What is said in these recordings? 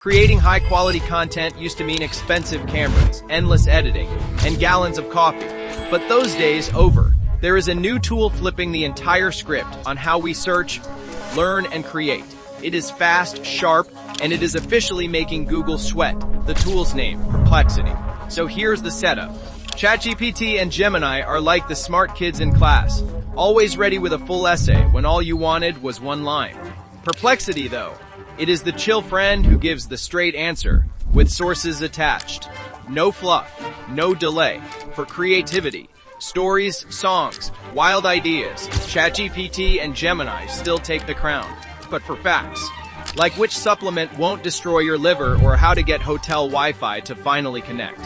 Creating high-quality content used to mean expensive cameras, endless editing, and gallons of coffee. But those days over. There is a new tool flipping the entire script on how we search, learn, and create. It is fast, sharp, and it is officially making Google sweat. The tool's name, Perplexity. So here's the setup. ChatGPT and Gemini are like the smart kids in class, always ready with a full essay when all you wanted was one line. Perplexity, though, it is the chill friend who gives the straight answer, with sources attached. No fluff, no delay. For creativity, stories, songs, wild ideas, ChatGPT and Gemini still take the crown. But for facts, like which supplement won't destroy your liver or how to get hotel Wi-Fi to finally connect,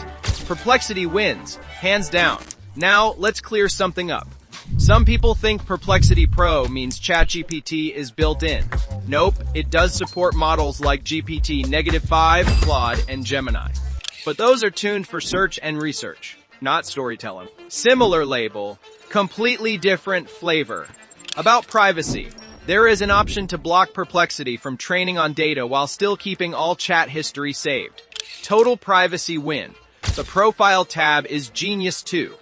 Perplexity wins, hands down. Now, let's clear something up. Some people think Perplexity Pro means ChatGPT is built in. Nope, it does support models like GPT-5, Claude, and Gemini. But those are tuned for search and research, not storytelling. Similar label, completely different flavor. About privacy, there is an option to block Perplexity from training on data while still keeping all chat history saved. Total privacy win. The Profile tab is genius too.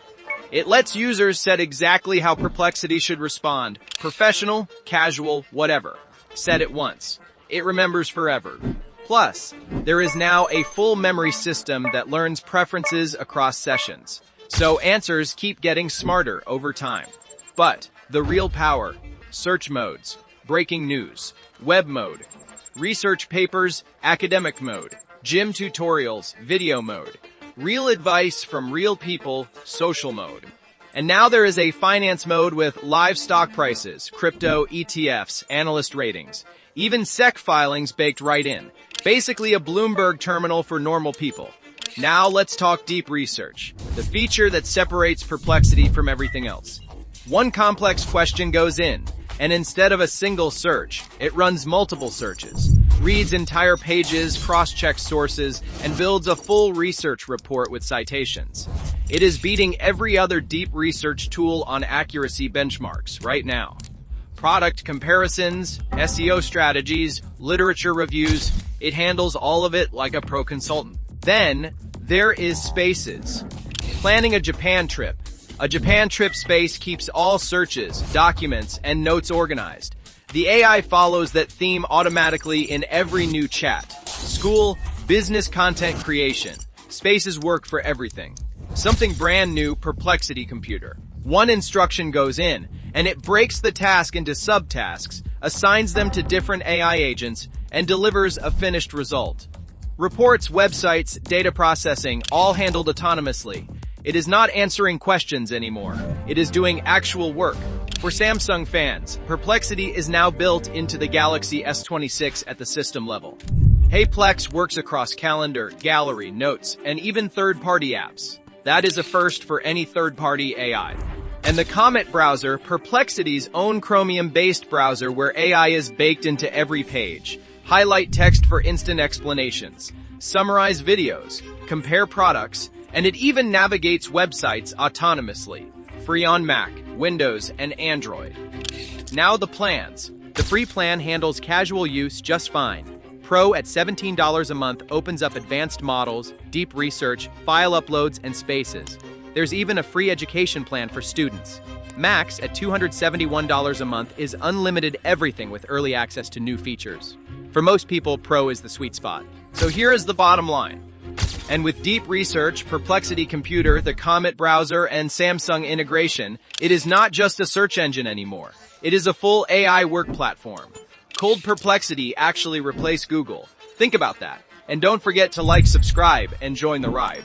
It lets users set exactly how Perplexity should respond. Professional, casual, whatever. Set it once. It remembers forever. Plus, there is now a full memory system that learns preferences across sessions. So answers keep getting smarter over time. But the real power, search modes, breaking news, web mode, research papers, academic mode, gym tutorials, video mode, real advice from real people, social mode. And now there is a finance mode with live stock prices, crypto, ETFs, analyst ratings, even SEC filings baked right in. Basically a Bloomberg terminal for normal people. Now let's talk deep research, the feature that separates Perplexity from everything else. One complex question goes in, and instead of a single search, it runs multiple searches, reads entire pages, cross-checks sources, and builds a full research report with citations. It is beating every other deep research tool on accuracy benchmarks right now. Product comparisons, SEO strategies, literature reviews, it handles all of it like a pro consultant. Then, there is Spaces. Planning a Japan trip. A Japan trip space keeps all searches, documents, and notes organized. The AI follows that theme automatically in every new chat. School, business content creation. Spaces work for everything. Something brand new, Perplexity Computer. One instruction goes in, and it breaks the task into subtasks, assigns them to different AI agents, and delivers a finished result. Reports, websites, data processing, all handled autonomously. It is not answering questions anymore. It is doing actual work. For Samsung fans, Perplexity is now built into the Galaxy S26 at the system level. Hey, Plex works across calendar, gallery, notes, and even third-party apps. That is a first for any third-party AI. And the Comet Browser, Perplexity's own Chromium-based browser where AI is baked into every page. Highlight text for instant explanations. Summarize videos. Compare products. And it even navigates websites autonomously. Free on Mac, Windows, and Android. Now the plans. The free plan handles casual use just fine. Pro at $17 a month opens up advanced models, deep research, file uploads, and spaces. There's even a free education plan for students. Max at $271 a month is unlimited everything with early access to new features. For most people, Pro is the sweet spot. So here is the bottom line. And with deep research, Perplexity Computer, the Comet Browser, and Samsung integration, it is not just a search engine anymore. It is a full AI work platform. Cold Perplexity actually replaced Google. Think about that. And don't forget to like, subscribe, and join the ride.